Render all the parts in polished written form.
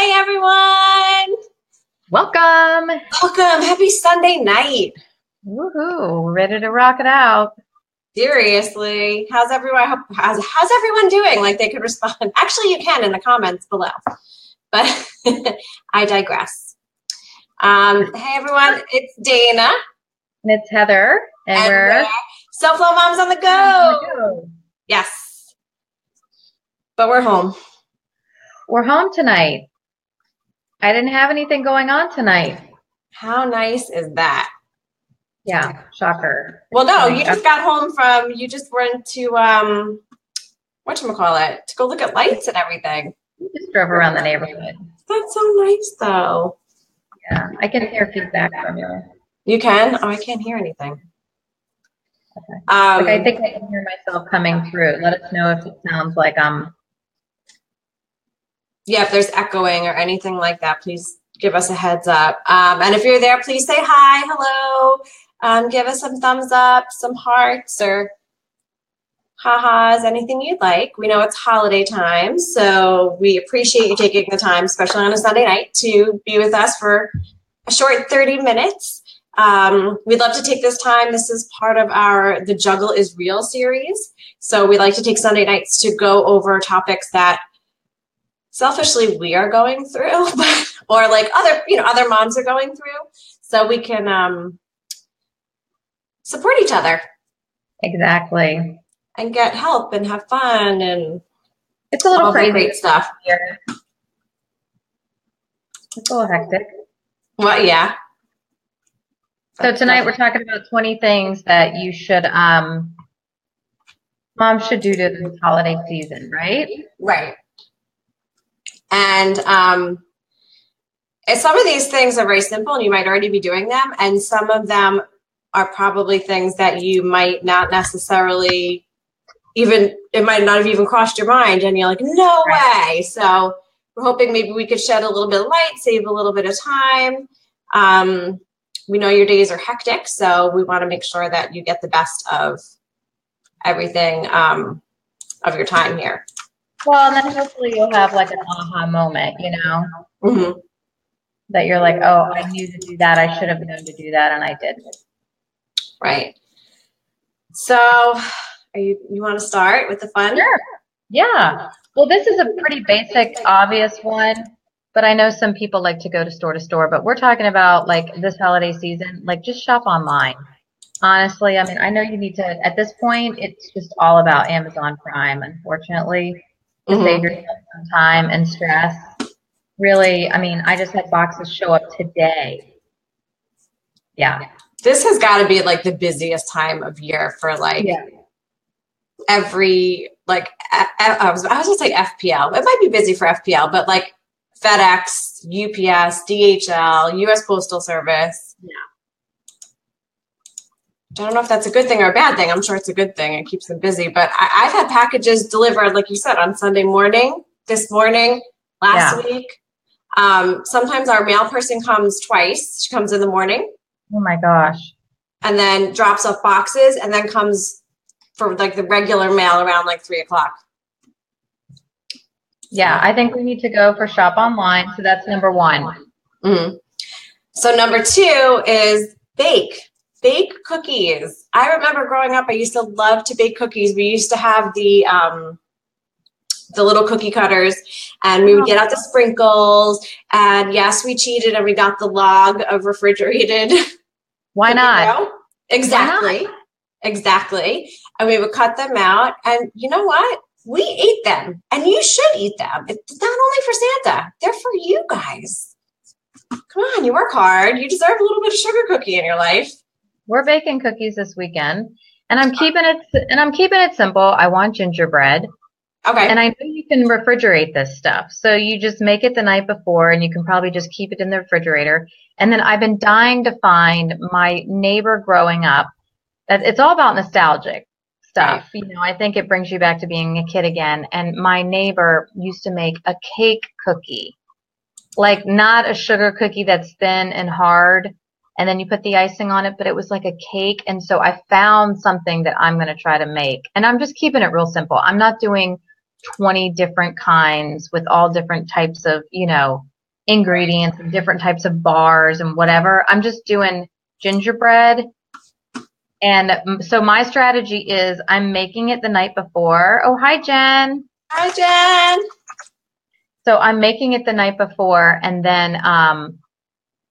Hey everyone! Welcome. Welcome. Happy Sunday night. Woohoo. We're ready to rock it out. Seriously. How's everyone doing? Like they could respond. Actually, you can in the comments below. But I digress. Hey everyone, it's Dana. And it's Heather. And we're SoFlo Moms on the go. Yes. But we're home. We're home tonight. I didn't have anything going on tonight. How nice is that? Yeah, shocker. Well, no, you just got home you just went to, whatchamacallit, to go look at lights and everything. We just drove around the neighborhood. That's so nice, though. Yeah, I can hear feedback from you. You can? Oh, I can't hear anything. Okay. I think I can hear myself coming through. Let us know if it sounds like Yeah, if there's echoing or anything like that, please give us a heads up. And if you're there, please say hi, hello. Give us some thumbs up, some hearts, or ha-has, anything you'd like. We know it's holiday time, so we appreciate you taking the time, especially on a Sunday night, to be with us for a short 30 minutes. We'd love to take this time. This is part of our The Juggle is Real series. So we like to take Sunday nights to go over topics that selfishly we are going through, or like other moms are going through, so we can support each other. Exactly. And get help and have fun, and it's a little crazy. Great stuff here. It's a little hectic. Well, yeah. So tonight we're talking about 20 things that you should, mom should do to this holiday season, right? Right. And some of these things are very simple and you might already be doing them. And some of them are probably things that you might not necessarily it might not have even crossed your mind. And you're like, no way. So we're hoping maybe we could shed a little bit of light, save a little bit of time. We know your days are hectic, so we want to make sure that you get the best of everything of your time here. Well, and then hopefully you'll have like an aha moment, Mm-hmm. That you're like, oh, I knew to do that. I should have known to do that, and I didn't. Right. So you want to start with the fun? Sure. Yeah. Well, this is a pretty basic, obvious one, but I know some people like to go to store, but we're talking about like this holiday season, like just shop online. Honestly, I mean, I know you need to, at this point, it's just all about Amazon Prime, unfortunately, to save yourself some time and stress. Really, I mean, I just had boxes show up today. Yeah. This has got to be like the busiest time of year for every, like, I was going to say FPL. It might be busy for FPL, but like FedEx, UPS, DHL, US Postal Service. Yeah. I don't know if that's a good thing or a bad thing. I'm sure it's a good thing. It keeps them busy. But I've had packages delivered, like you said, on Sunday morning, this morning, last week. Sometimes our mail person comes twice. She comes in the morning. Oh, my gosh. And then drops off boxes and then comes for like the regular mail around like 3 o'clock. Yeah, I think we need to go for shop online. So that's number one. Mm-hmm. So number two is bake cookies. I remember growing up, I used to love to bake cookies. We used to have the little cookie cutters, and we would get out the sprinkles, and yes, we cheated and we got the log of refrigerated. Why not? Dough. Exactly. Why not? Exactly. And we would cut them out, and you know what? We ate them, and you should eat them. It's not only for Santa. They're for you guys. Come on, you work hard. You deserve a little bit of sugar cookie in your life. We're baking cookies this weekend, and I'm keeping it simple. I want gingerbread. Okay. And I know you can refrigerate this stuff. So you just make it the night before, and you can probably just keep it in the refrigerator. And then I've been dying to find my neighbor growing up. It's all about nostalgic stuff. Right. I think it brings you back to being a kid again. And my neighbor used to make a cake cookie, like not a sugar cookie that's thin and hard, and then you put the icing on it, but it was like a cake. And so I found something that I'm going to try to make. And I'm just keeping it real simple. I'm not doing 20 different kinds with all different types of, ingredients and different types of bars and whatever. I'm just doing gingerbread. And so my strategy is I'm making it the night before. Oh, hi, Jen. Hi, Jen. So I'm making it the night before and then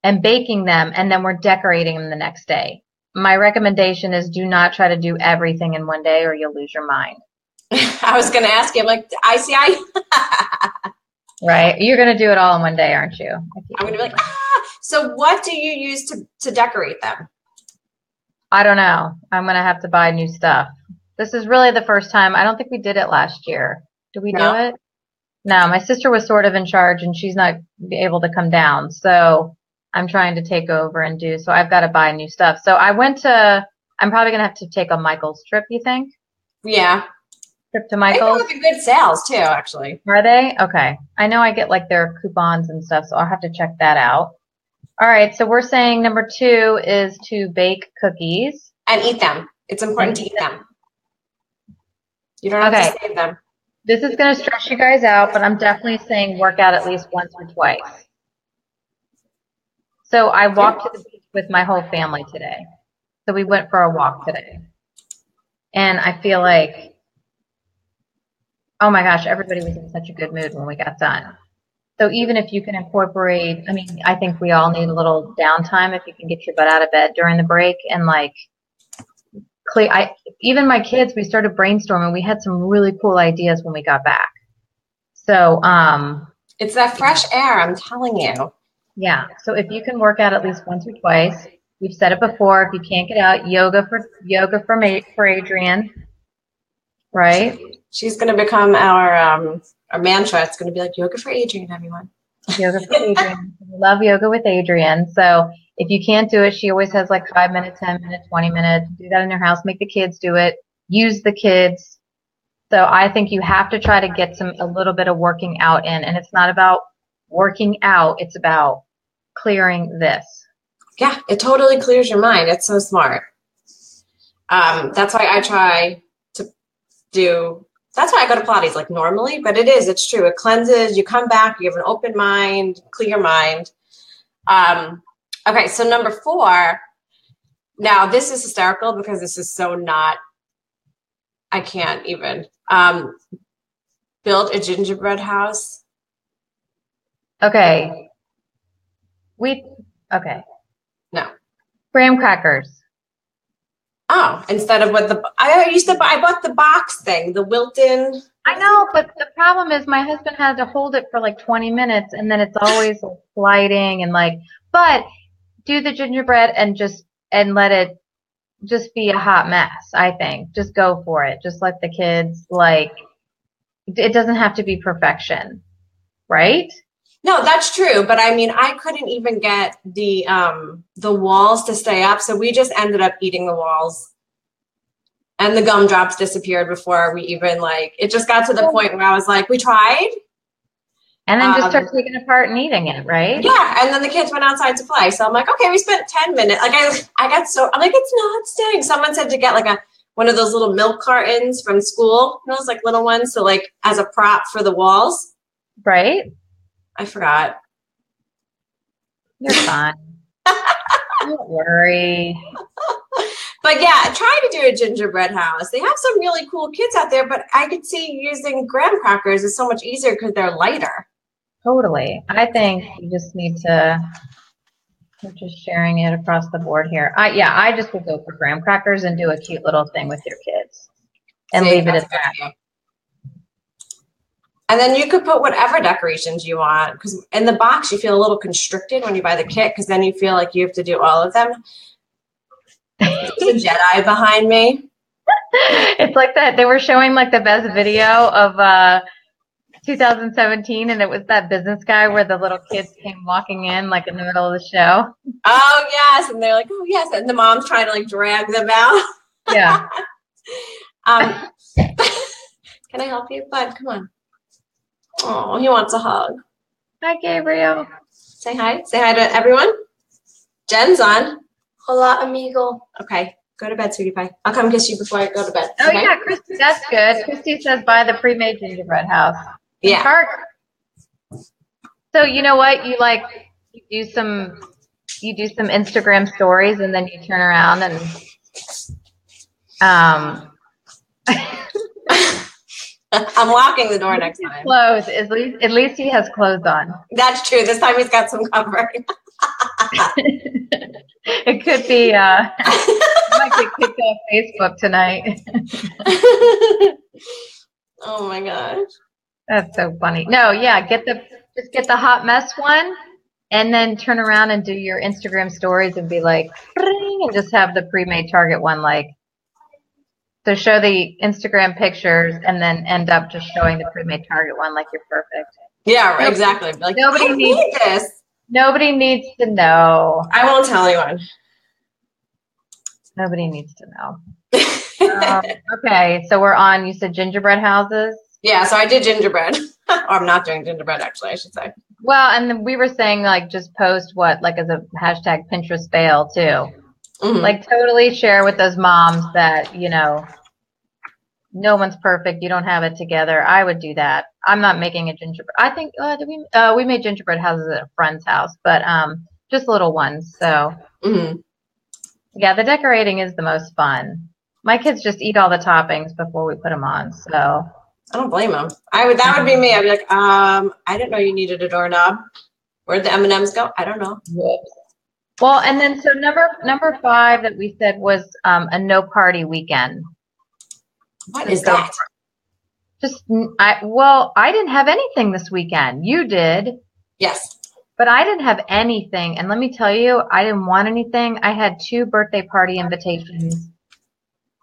and baking them, and then we're decorating them the next day. My recommendation is do not try to do everything in one day or you'll lose your mind. I was going to ask you, I'm like, Right. You're going to do it all in one day, aren't you? I'm going to be like, So what do you use to decorate them? I don't know. I'm going to have to buy new stuff. This is really the first time. I don't think we did it last year. Did we do it? No, my sister was sort of in charge and she's not able to come down. So I'm trying to take over and do. So I've got to buy new stuff. So I'm probably going to have to take a Michael's trip, you think? Yeah. Trip to Michael's? They have good sales too, actually. Are they? Okay. I know I get like their coupons and stuff, so I'll have to check that out. All right. So we're saying number 2 is to bake cookies. And eat them. It's important to eat them. You don't have to save them. This is going to stress you guys out, but I'm definitely saying work out at least once or twice. So I walked to the beach with my whole family today. So we went for a walk today. And I feel like, oh my gosh, everybody was in such a good mood when we got done. So even if you can incorporate, I mean, I think we all need a little downtime if you can get your butt out of bed during the break and like even my kids, we started brainstorming. We had some really cool ideas when we got back. So, it's that fresh air, I'm telling you. Yeah. So if you can work out at least once or twice, we've said it before. If you can't get out, yoga for Adrian, right? She's going to become our mantra. It's going to be like yoga for Adrian, everyone. Yoga for Adrian. We love yoga with Adrian. So if you can't do it, she always has like 5 minutes, 10 minutes, 20 minutes. Do that in your house. Make the kids do it. Use the kids. So I think you have to try to get a little bit of working out in. And it's not about working out. It's about clearing this. Yeah, it totally clears your mind. It's so smart. That's why I try to do. That's why I go to Pilates like normally, but it's true. It cleanses. You come back, you have an open mind, clear mind. Okay, so number 4. Now this is hysterical because this is so not. I can't even build a gingerbread house. Okay. Okay. No. Graham crackers. Oh, instead of what I bought the box thing, the Wilton. I know, but the problem is my husband had to hold it for like 20 minutes and then it's always like sliding and like, but do the gingerbread and let it just be a hot mess, I think. Just go for it. Just let the kids it doesn't have to be perfection, right? No, that's true. But I mean, I couldn't even get the walls to stay up. So we just ended up eating the walls and the gumdrops disappeared before we even it just got to the point where I was like, we tried. And then just start taking it apart and eating it, right? Yeah. And then the kids went outside to play. So I'm like, okay, we spent 10 minutes. I'm like, it's not staying. Someone said to get one of those little milk cartons from school, those little ones. So as a prop for the walls. Right. I forgot. You're fine. Don't worry. But yeah, try to do a gingerbread house. They have some really cool kits out there, but I could see using graham crackers is so much easier because they're lighter. Totally. I think you just need to, we're just sharing it across the board here. I just would go for graham crackers and do a cute little thing with your kids and leave it at that. And then you could put whatever decorations you want because in the box you feel a little constricted when you buy the kit because then you feel like you have to do all of them. There's a Jedi behind me. It's like that. They were showing the best video of 2017 and it was that business guy where the little kids came walking in in the middle of the show. Oh, yes. And they're like, oh, yes. And the mom's trying to drag them out. Yeah. Can I help you, bud? Come on. Oh, he wants a hug. Hi, Gabriel. Say hi. Say hi to everyone. Jen's on. Hola, amigo. Okay. Go to bed, sweetie pie. I'll come kiss you before I go to bed. Oh, okay? Yeah, Christy, that's good. Christy says buy the pre-made gingerbread house. Yeah. So you know what? You do some Instagram stories and then you turn around and I'm locking the door next time. Clothes. At least he has clothes on. That's true. This time he's got some comfort. It could be might get kicked off Facebook tonight. Oh my gosh. That's so funny. No, yeah, get the hot mess one and then turn around and do your Instagram stories and be like, "Ring," and just have the pre-made Target one like, so show the Instagram pictures and then end up just showing the pre-made Target one like you're perfect. Yeah, exactly. Like, nobody needs this. Nobody needs to know. I won't tell anyone. Nobody needs to know. Okay, so we're on, you said gingerbread houses? Yeah, so I did gingerbread. Or I'm not doing gingerbread, actually, I should say. Well, and then we were saying, like, just post like as a hashtag Pinterest fail, too. Mm-hmm. Like, totally share with those moms that, no one's perfect. You don't have it together. I would do that. I'm not making a gingerbread. I think we made gingerbread houses at a friend's house, but just little ones. So, yeah, the decorating is the most fun. My kids just eat all the toppings before we put them on. So I don't blame them. That would be me. I'd be like, I didn't know you needed a doorknob. Where'd the M&Ms go? I don't know. Whoops. Well, and then so number 5 that we said was a no party weekend. What is that? I didn't have anything this weekend. You did. Yes. But I didn't have anything. And let me tell you, I didn't want anything. I had 2 birthday party invitations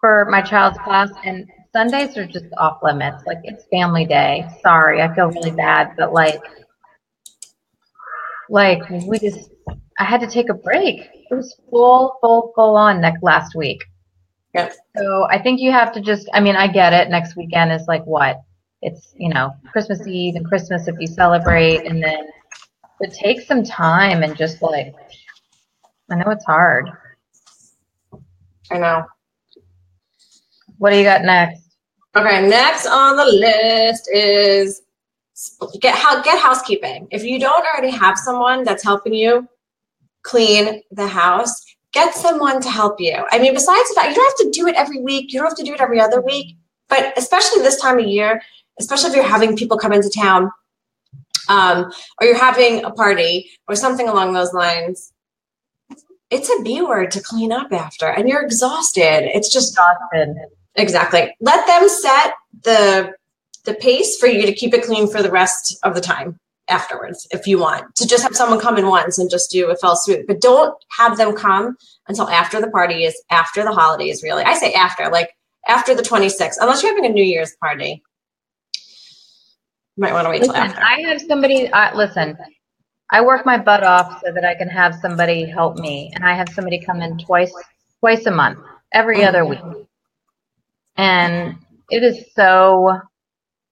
for my child's class, and Sundays are just off limits. Like, it's family day. Sorry, I feel really bad, but like I had to take a break. It was full on last week. Yep. So I think you have to just, I get it. Next weekend is like what? It's, Christmas Eve and Christmas if you celebrate, and then, but take some time and just I know it's hard. I know. What do you got next? Okay, next on the list is get housekeeping. If you don't already have someone that's helping you clean the house, get someone to help you. Besides the fact, you don't have to do it every week. You don't have to do it every other week. But especially this time of year, especially if you're having people come into town, or you're having a party or something along those lines, it's a B word to clean up after, and you're exhausted. It's just exhausted. Exactly. Let them set the pace for you to keep it clean for the rest of the time afterwards, if you want to just have someone come in once and just do a fell swoop. But don't have them come until after the party is, after the holidays, really. I say after the 26th, unless you're having a New Year's party. You might want to wait till after. I have somebody, listen, I work my butt off so that I can have somebody help me. And I have somebody come in twice a month, every other week. And it is so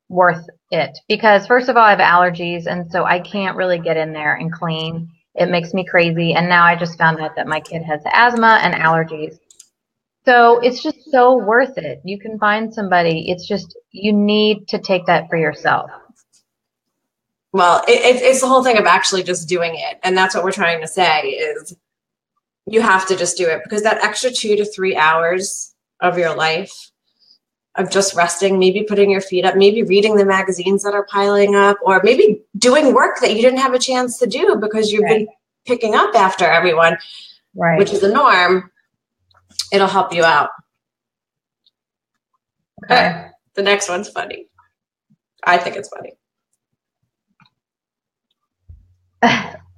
worth it because, first of all, I have allergies, and so I can't really get in there and clean. It makes me crazy. And now I just found out that my kid has asthma and allergies. So it's just so worth it. You can find somebody. It's just, you need to take that for yourself. Well, it's the whole thing of actually just doing it. And that's what we're trying to say is you have to just do it, because that extra 2 to 3 hours of your life of just resting, maybe putting your feet up, maybe reading the magazines that are piling up, or maybe doing work that you didn't have a chance to do because you've been picking up after everyone, which is the norm. It'll help you out. Okay. The next one's funny. I think it's funny.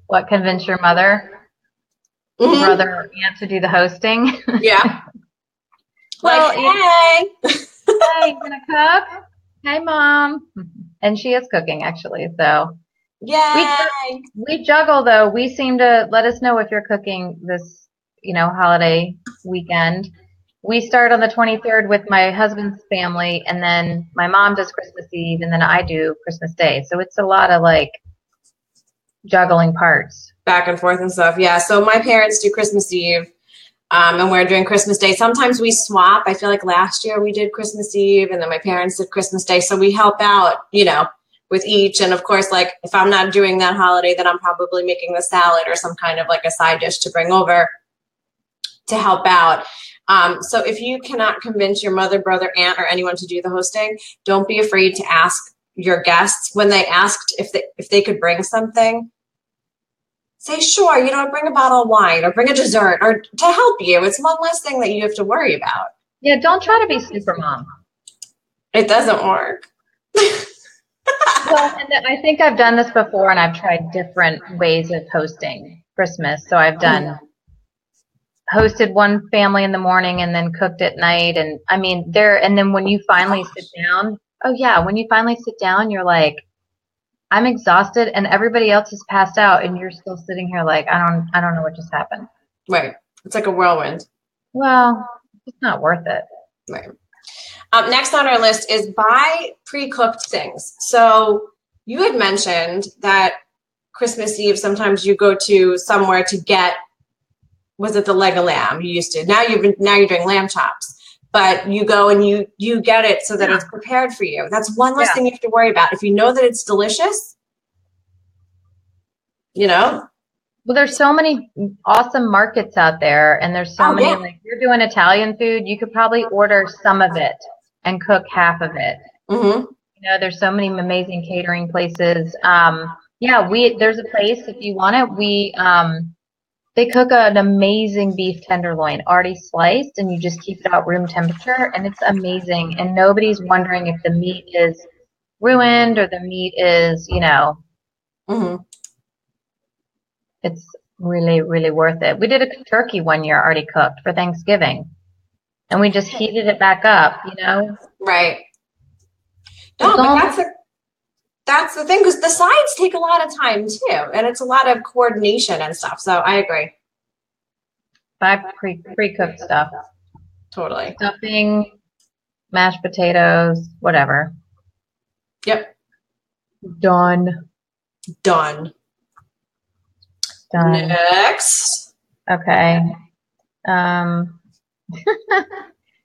What, convince your mother, brother, or aunt to do the hosting? Yeah. Well, hey, you gonna cook? Hey, Mom. And she is cooking, actually. So, yay! We juggle, though. We seem to let us know if you're cooking this, holiday weekend. We start on the 23rd with my husband's family, and then my mom does Christmas Eve, and then I do Christmas Day. So it's a lot of juggling parts. Back and forth and stuff. Yeah. So my parents do Christmas Eve. And we're doing Christmas Day. Sometimes we swap. I feel like last year we did Christmas Eve and then my parents did Christmas Day. So we help out, with with each. And of course, like if I'm not doing that holiday, then I'm probably making the salad or some kind of like a side dish to bring over to help out. So if you cannot convince your mother, brother, aunt, or anyone to do the hosting, don't be afraid to ask your guests. When they asked if they could bring something, say, sure, bring a bottle of wine or bring a dessert or to help you. It's one less thing that you have to worry about. Yeah, don't try to be super mom. It doesn't work. Well, and I think I've done this before, and I've tried different ways of hosting Christmas. So I've hosted one family in the morning and then cooked at night. And I mean, and then when you finally sit down, when you finally sit down, you're like, I'm exhausted and everybody else is passed out and you're still sitting here like, I don't know what just happened. Right. It's like a whirlwind. Well, it's not worth it. Right. Next on our list is buy pre-cooked things. So you had mentioned that Christmas Eve, sometimes you go to somewhere to get, was it the leg of lamb? You used to. Now you're doing lamb chops. But you go and you get it so that it's prepared for you. That's one less thing you have to worry about. If you know that it's delicious, Well, there's so many awesome markets out there, and there's so many, like, you're doing Italian food, you could probably order some of it and cook half of it. Mm-hmm. There's so many amazing catering places. There's a place, if you want it, they cook an amazing beef tenderloin already sliced, and you just keep it out room temperature, and it's amazing. And nobody's wondering if the meat is ruined or the meat is, Mm-hmm. It's really, really worth it. We did a turkey one year already cooked for Thanksgiving, and we just heated it back up, Right. No, but that's the thing, because the sides take a lot of time too, and it's a lot of coordination and stuff. So I agree. Buy pre-cooked stuff. Totally. Stuffing, mashed potatoes, whatever. Yep. Done. Next. Okay. I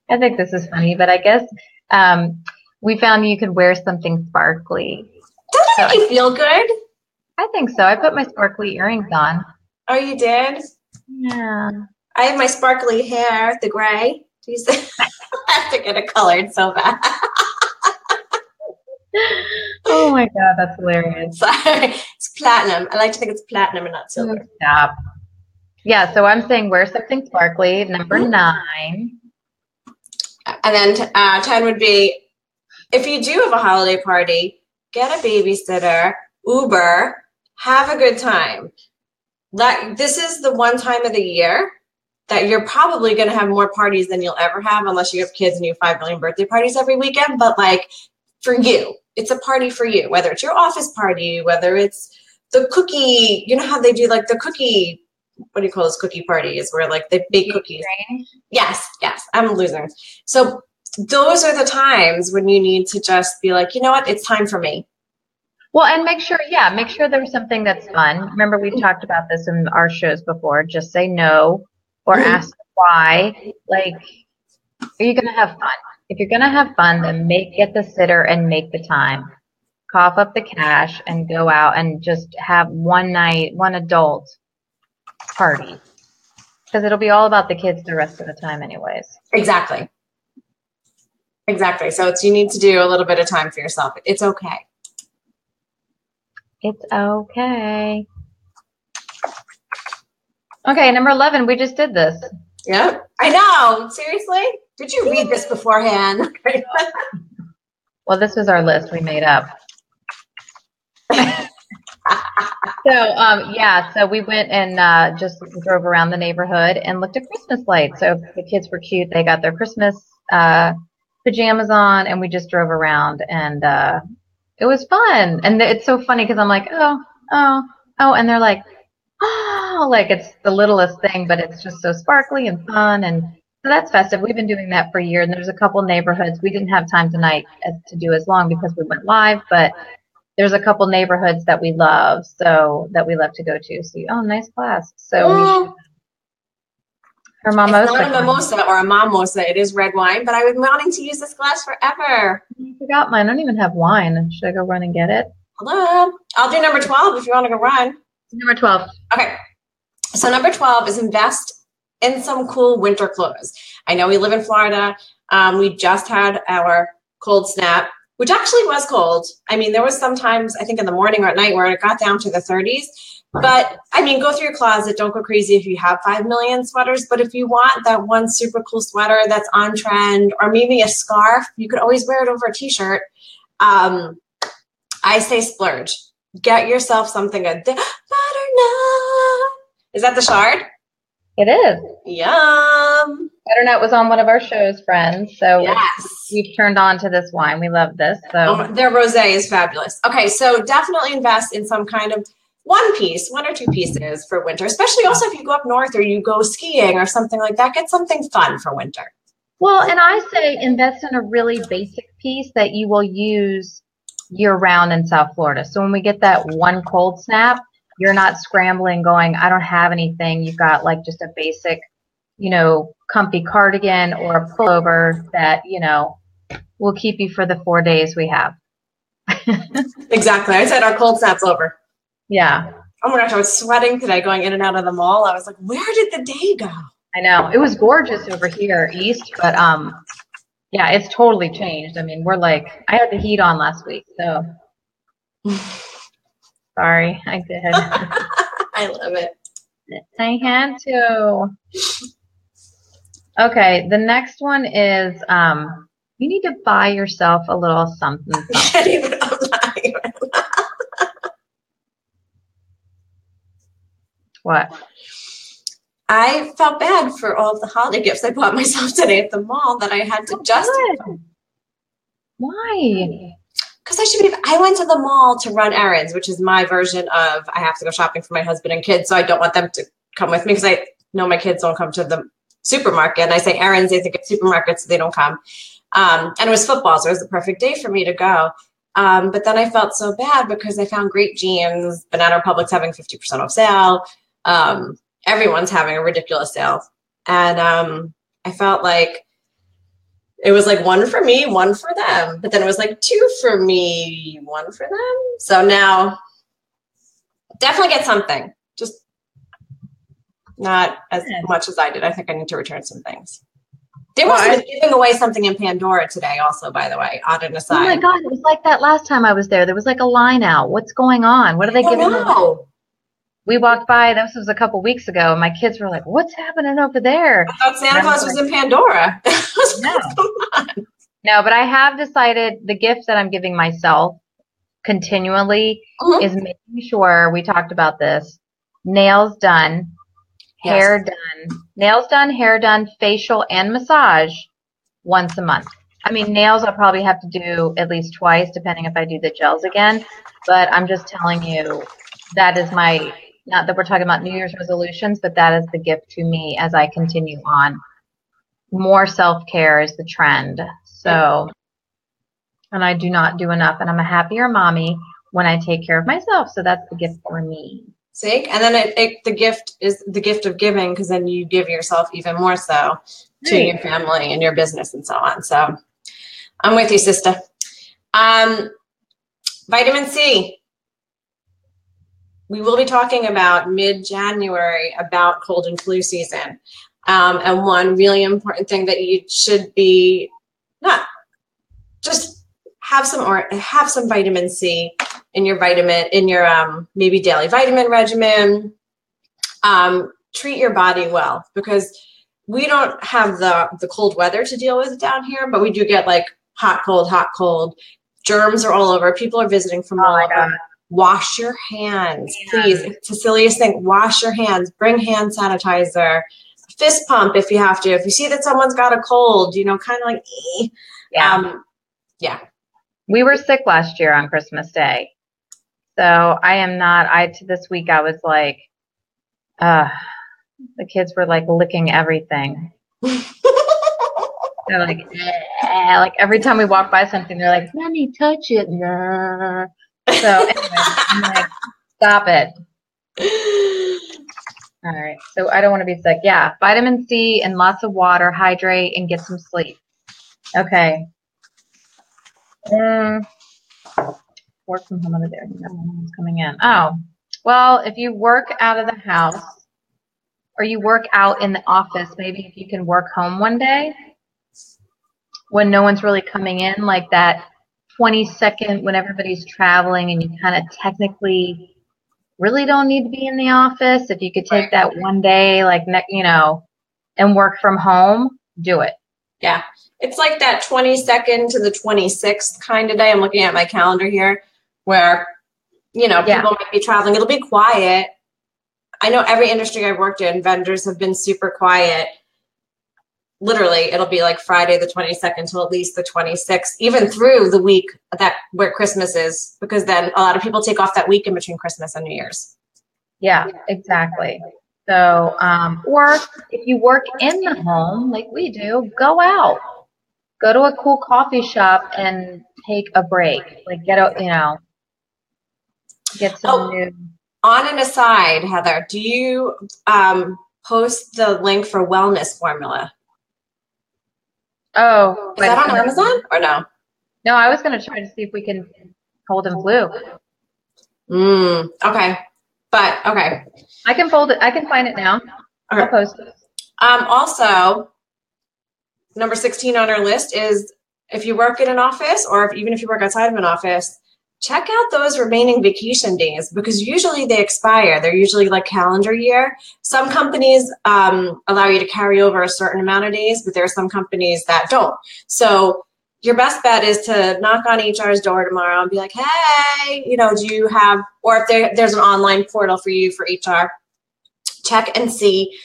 think this is funny, but I guess we found you could wear something sparkly. Doesn't it make you feel good? I think so. I put my sparkly earrings on. Oh, you did? Yeah. I have my sparkly hair, the gray. I have to get it colored so bad. Oh my God, that's hilarious. Sorry. It's platinum. I like to think it's platinum and not silver. Stop. Yeah, so I'm saying wear something sparkly. Number 9. And then 10 would be, if you do have a holiday party, get a babysitter, Uber, have a good time. This is the one time of the year that you're probably going to have more parties than you'll ever have, unless you have kids and you have 5 million birthday parties every weekend. But like for you, it's a party for you, whether it's your office party, whether it's the cookie, how they do like the cookie, what do you call those cookie parties where like they bake cookies? Yes. I'm losing. So those are the times when you need to just be like, you know what, it's time for me. Well, and make sure there's something that's fun. Remember, we've talked about this in our shows before. Just say no or ask why. Like, are you going to have fun? If you're going to have fun, then get the sitter and make the time. Cough up the cash and go out and just have one adult party. Because it'll be all about the kids the rest of the time anyways. Exactly. So you need to do a little bit of time for yourself. It's okay. It's okay. Okay, number 11. We just did this. Yep. I know. Seriously? Did you read this beforehand? Well, this was our list we made up. So we went and just drove around the neighborhood and looked at Christmas lights. So the kids were cute. They got their Christmas pajamas on, and we just drove around, and it was fun. And it's so funny because I'm like, oh, and they're like, oh, like it's the littlest thing, but it's just so sparkly and fun. And so that's festive. We've been doing that for a year, and there's a couple neighborhoods. We didn't have time tonight to do as long because we went live, but there's a couple neighborhoods that we love, that we love to go to. So, nice class. So her mimosa. It's not a mimosa or a mimosa. It is red wine, but I've been wanting to use this glass forever. I forgot mine. I don't even have wine. Should I go run and get it? Hello. I'll do number 12 if you want to go run. Number 12. Okay. So number 12 is invest in some cool winter clothes. I know we live in Florida. We just had our cold snap, which actually was cold. I mean, there was sometimes, I think in the morning or at night where it got down to the 30s. But I mean, go through your closet. Don't go crazy if you have 5 million sweaters. But if you want that one super cool sweater that's on trend, or maybe a scarf, you could always wear it over a t-shirt. I say splurge. Get yourself something good. Butternut. Is that the shard? It is. Yum. Butternut was on one of our shows, friends. So yes, we've turned on to this wine. We love this. So their rosé is fabulous. Okay, so definitely invest in some kind of one or two pieces for winter, especially also if you go up north or you go skiing or something like that. Get something fun for winter. Well, and I say invest in a really basic piece that you will use year round in South Florida. So when we get that one cold snap, you're not scrambling going, I don't have anything. You've got like just a basic, comfy cardigan or a pullover that, will keep you for the 4 days we have. Exactly. I said our cold snap's over. Yeah. Oh my gosh, I was sweating today going in and out of the mall. I was like, where did the day go? I know. It was gorgeous over here east, but yeah, it's totally changed. I mean, I had the heat on last week, so sorry, I did. I love it. I had to. Okay, the next one is you need to buy yourself a little something. What? I felt bad for all of the holiday gifts I bought myself today at the mall that I had to just. Why? Because I went to the mall to run errands, which is my version of I have to go shopping for my husband and kids, so I don't want them to come with me because I know my kids don't come to the supermarket. And I say errands, they think it's supermarkets, so they don't come. And it was football, so it was the perfect day for me to go. But then I felt so bad because I found great jeans. Banana Republic's having 50% off sale. Everyone's having a ridiculous sale. And I felt like it was like one for me, one for them. But then it was like two for me, one for them. So now definitely get something. Just not as much as I did. I think I need to return some things. They must have been giving away something in Pandora today also, by the way, on an aside. Oh my God, it was like that last time I was there. There was like a line out. What's going on? What are they giving away? We walked by, this was a couple weeks ago, and my kids were like, what's happening over there? I thought Santa Claus was in Pandora. No, but I have decided the gift that I'm giving myself continually is making sure, we talked about this, nails done, hair done, nails done, hair done, facial, and massage once a month. I mean, nails I'll probably have to do at least twice, depending if I do the gels again. But I'm just telling you, that is my... Not that we're talking about New Year's resolutions, but that is the gift to me as I continue on. More self-care is the trend. So, and I do not do enough. And I'm a happier mommy when I take care of myself. So that's the gift for me. See? And then the gift is the gift of giving, because then you give yourself even more so to your family and your business and so on. So I'm with you, sister. Vitamin C. We will be talking about mid-January about cold and flu season. And one really important thing that you should be not just have some vitamin C in your maybe daily vitamin regimen. Treat your body well, because we don't have the cold weather to deal with down here, but we do get like hot, cold. Germs are all over. People are visiting from all over. Wash your hands, please. It's the silliest thing. Wash your hands. Bring hand sanitizer. Fist pump if you have to. If you see that someone's got a cold, kind of like, yeah. We were sick last year on Christmas Day. So I am not, this week I was like, the kids were like licking everything. They're like every time we walk by something, they're like, let me touch it. So anyway, I'm like, stop it. All right. So I don't want to be sick. Yeah. Vitamin C and lots of water, hydrate, and get some sleep. Okay. work from home other day. No one's coming in. Oh, well, if you work out of the house or you work out in the office, maybe if you can work home one day when no one's really coming in, like that 20-second when everybody's traveling and you kind of technically really don't need to be in the office. If you could take that one day, like, and work from home, do it. Yeah. It's like that 22nd to the 26th kind of day. I'm looking at my calendar here where, people might be traveling. It'll be quiet. I know every industry I've worked in, vendors have been super quiet. Literally, it'll be like Friday the 22nd till at least the 26th, even through the week where Christmas is, because then a lot of people take off that week in between Christmas and New Year's. Yeah, exactly. So, or if you work in the home like we do, go out. Go to a cool coffee shop and take a break. Like get some new. On an aside, Heather, do you post the link for Wellness Formula? Oh, is that on Amazon or no? No, I was going to try to see if we can cold and flu. Okay. But okay. I can fold it. I can find it now. Okay. I'll post it. Also, number 16 on our list is if you work in an office or even if you work outside of an office, check out those remaining vacation days because usually they expire. They're usually like calendar year. Some companies allow you to carry over a certain amount of days, but there are some companies that don't. So your best bet is to knock on HR's door tomorrow and be like, hey, do you have, or if there's an online portal for you for HR, check and see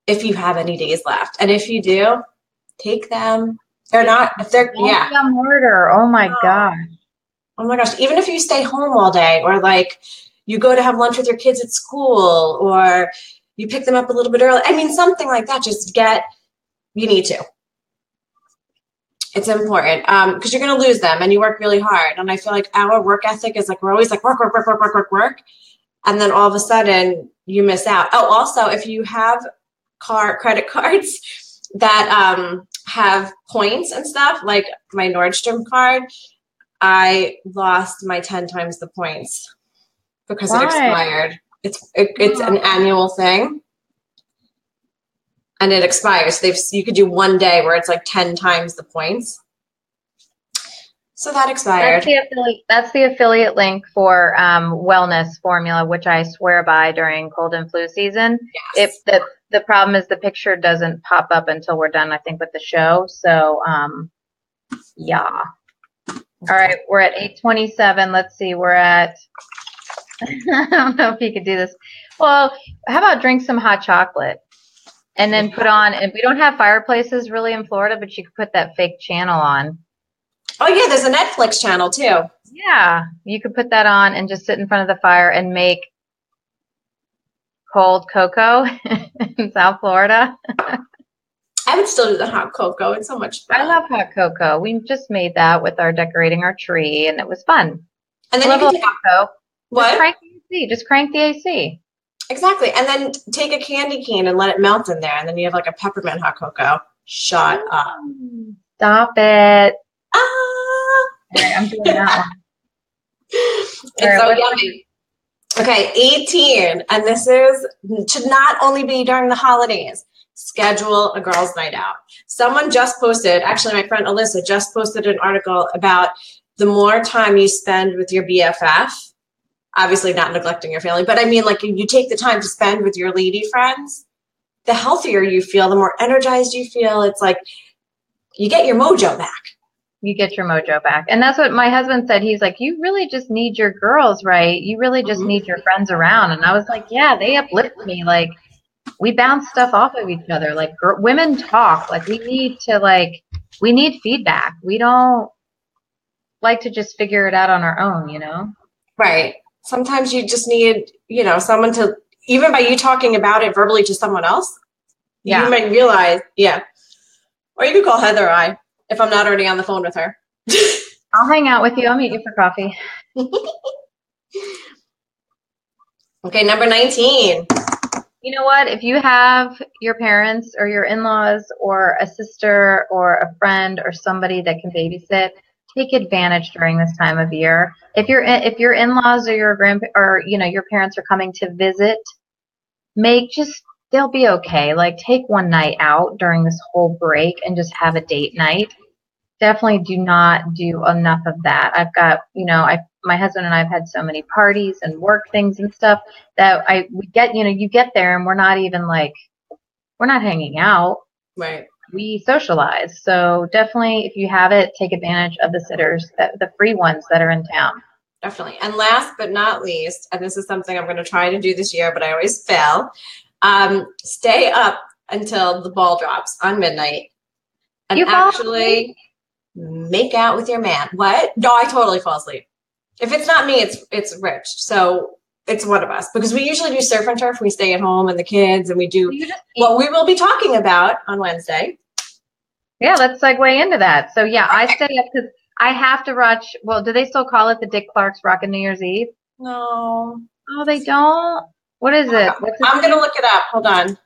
if you have any days left. And if you do, take them. They're not, if they're, yeah. Murder. Oh my gosh. Oh my gosh, even if you stay home all day or like you go to have lunch with your kids at school or you pick them up a little bit early. I mean, something like that, you need to. It's important because you're going to lose them and you work really hard. And I feel like our work ethic is like, we're always like work. And then all of a sudden you miss out. Oh, also, if you have credit cards that have points and stuff, like my Nordstrom card, I lost my 10 times the points because it expired. It's an annual thing. And it expires. You could do one day where it's like 10 times the points. So that expired. That's the affiliate link for Wellness Formula, which I swear by during cold and flu season. Yes. The problem is the picture doesn't pop up until we're done, I think, with the show. So, yeah. All right, we're at 8:27. Let's see, we're at, I don't know if you could do this. Well, how about drink some hot chocolate and then put on, and we don't have fireplaces really in Florida, but you could put that fake channel on. Oh, yeah, there's a Netflix channel too. Yeah, you could put that on and just sit in front of the fire and make cold cocoa in South Florida. I would still do the hot cocoa. It's so much fun. I love hot cocoa. We just made that with our decorating our tree, and it was fun. And then you can take what? Just crank the AC. Exactly. And then take a candy cane and let it melt in there, and then you have like a peppermint hot cocoa. Shut up. Stop it. All right, I'm doing that one. It's so yummy. Okay, 18. And this should not only be during the holidays. Schedule a girls' night out. Someone just posted, actually my friend Alyssa just posted an article about the more time you spend with your BFF, obviously not neglecting your family, but I mean like you take the time to spend with your lady friends, the healthier you feel, the more energized you feel. It's like you get your mojo back. You get your mojo back. And that's what my husband said. He's like, you really just need your girls, right? You really just need your friends around. And I was like, yeah, they uplift me. Like, we bounce stuff off of each other. Like women talk. Like we need feedback. We don't like to just figure it out on our own, Right. Sometimes you just need, someone to, even by you talking about it verbally to someone else, you might realize, Or you could call Heather or I if I'm not already on the phone with her. I'll hang out with you. I'll meet you for coffee. Okay, number 19. You know what? If you have your parents or your in-laws or a sister or a friend or somebody that can babysit, take advantage during this time of year. If your in-laws or your your parents are coming to visit, they'll be okay. Like take one night out during this whole break and just have a date night. Definitely do not do enough of that. I've got, my husband and I have had so many parties and work things and stuff that you get there and we're not even like, we're not hanging out. Right. We socialize. So definitely, if you have it, take advantage of the sitters, the free ones that are in town. Definitely. And last but not least, and this is something I'm going to try to do this year, but I always fail, stay up until the ball drops on midnight and actually make out with your man. What? No, I totally fall asleep. If it's not me, it's Rich. So it's one of us because we usually do surf and turf. We stay at home and the kids and we do what we will be talking about on Wednesday. Yeah, let's segue into that. So yeah, I stay up because I have to watch. Well, do they still call it the Dick Clark's Rockin' New Year's Eve? No. Oh, they don't? What is it? I'm going to look it up. Hold on.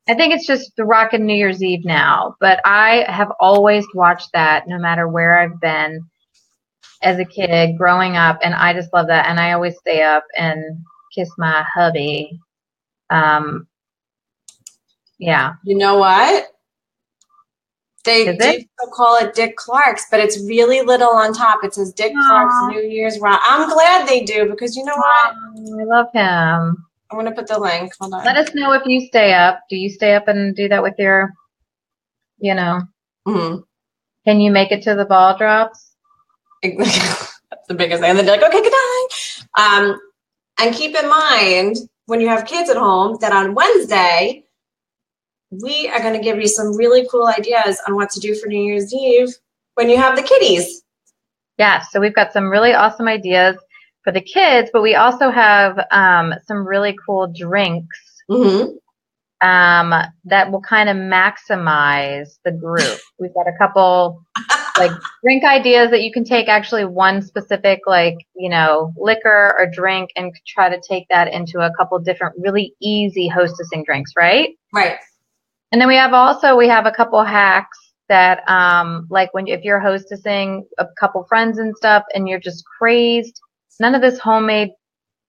I think it's just the Rockin' New Year's Eve now, but I have always watched that no matter where I've been as a kid growing up, and I just love that. And I always stay up and kiss my hubby. Yeah. You know what? They do call it Dick Clark's, but it's really little on top. It says Dick Clark's New Year's Rock. I'm glad they do because you know what? I love him. I'm going to put the link. Hold on. Let us know if you stay up. Do you stay up and do that with your, Mm-hmm. Can you make it to the ball drops? That's the biggest thing. And then they're like, okay, good night. And keep in mind, when you have kids at home, that on Wednesday, we are going to give you some really cool ideas on what to do for New Year's Eve when you have the kiddies. Yeah, so we've got some really awesome ideas for the kids, but we also have some really cool drinks that will kind of maximize the group. We've got a couple like drink ideas that you can take actually one specific liquor or drink and try to take that into a couple different really easy hostessing drinks, right? Right. And then we have a couple hacks that if you're hostessing a couple friends and stuff and you're just crazed, none of this homemade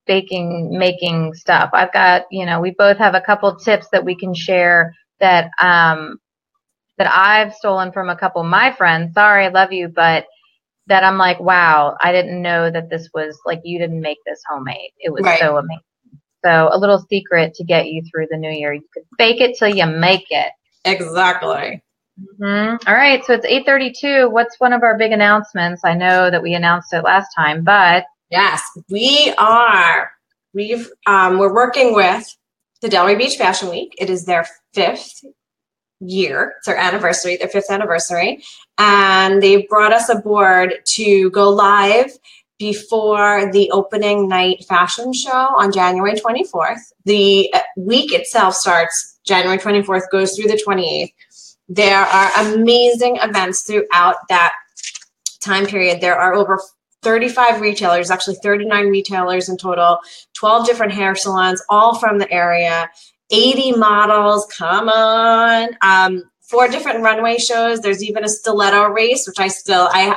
making stuff. I've got, we both have a couple tips that we can share that I've stolen from a couple of my friends. Sorry, I love you, but that I'm like, wow, I didn't know that this was you didn't make this homemade. It was so amazing. So a little secret to get you through the new year. You could fake it till you make it. Exactly. Mm-hmm. All right. So it's 8:32. What's one of our big announcements? I know that we announced it last time, but. Yes, we are. We're working with the Delray Beach Fashion Week. It is their 5th year. It's their anniversary, their 5th anniversary. And they brought us aboard to go live before the opening night fashion show on January 24th. The week itself starts January 24th, goes through the 28th. There are amazing events throughout that time period. There are over 35 retailers, actually 39 retailers in total, 12 different hair salons, all from the area, 80 models, come on. 4 different runway shows. There's even a stiletto race, which I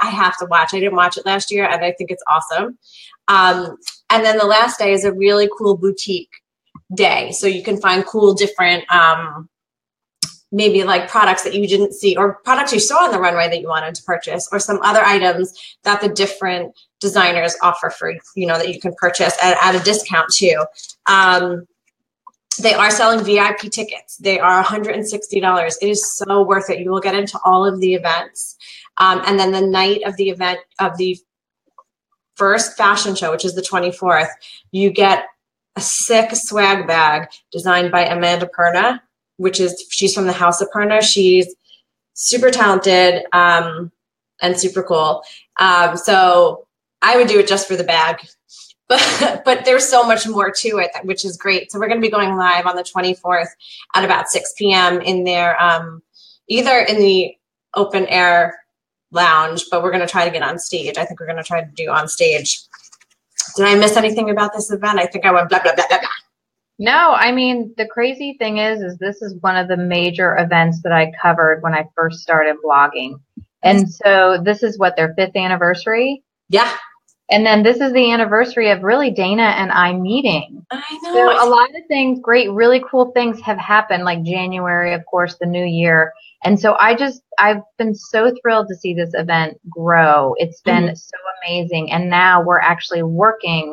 have to watch. I didn't watch it last year, and I think it's awesome. And then the last day is a really cool boutique day. So you can find cool different maybe products that you didn't see or products you saw on the runway that you wanted to purchase or some other items that the different designers offer for, that you can purchase at a discount too. They are selling VIP tickets. They are $160. It is so worth it. You will get into all of the events. And then the night of the event of the first fashion show, which is the 24th, you get a sick swag bag designed by Amanda Perna, she's from the House of Perna. She's super talented and super cool. So I would do it just for the bag. But there's so much more to it, which is great. So we're going to be going live on the 24th at about 6 p.m. in there, either in the open air lounge, but we're going to try to get on stage. I think we're going to try to do on stage. Did I miss anything about this event? I think I went blah, blah, blah, blah, blah. No, I mean, the crazy thing is this is one of the major events that I covered when I first started blogging. And so this is what, their 5th anniversary? Yeah. And then this is the anniversary of really Dana and I meeting. I know. So a lot of things, great, really cool things have happened, like January, of course, the new year. And so I've been so thrilled to see this event grow. It's been so amazing. And now we're actually working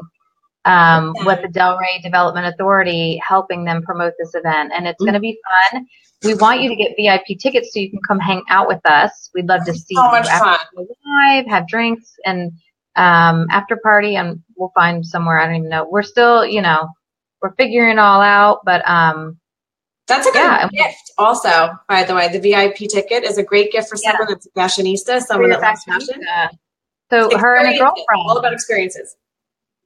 with the Delray Development Authority, helping them promote this event. And it's going to be fun. We want you to get VIP tickets so you can come hang out with us. We'd love to see you after live, have drinks, and after party, and we'll find somewhere. I don't even know. We're still, we're figuring it all out, but that's a good gift also, by the way. The VIP ticket is a great gift for someone that's a fashionista, someone that loves fashion. So her and a girlfriend. All about experiences.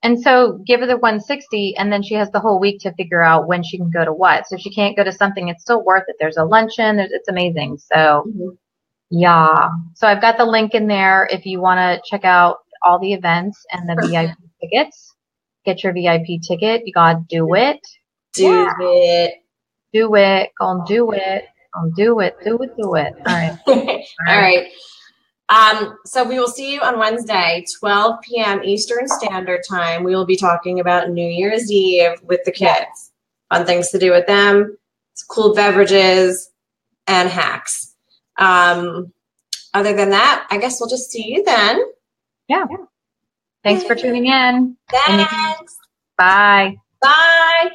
And so give her the 160, and then she has the whole week to figure out when she can go to what. So if she can't go to something, it's still worth it. There's a luncheon. It's amazing. So yeah. So I've got the link in there if you want to check out all the events and the VIP tickets. Get your VIP ticket. You got to do it. Do it. Do it. Gonna do it. Gonna do it. Do it. Do it. All right. All right. So we will see you on Wednesday, 12 p.m. Eastern Standard Time. We will be talking about New Year's Eve with the kids. Fun things to do with them, cool beverages, and hacks. Other than that, I guess we'll just see you then. Yeah. Thanks for tuning in. Thanks. Bye. Bye.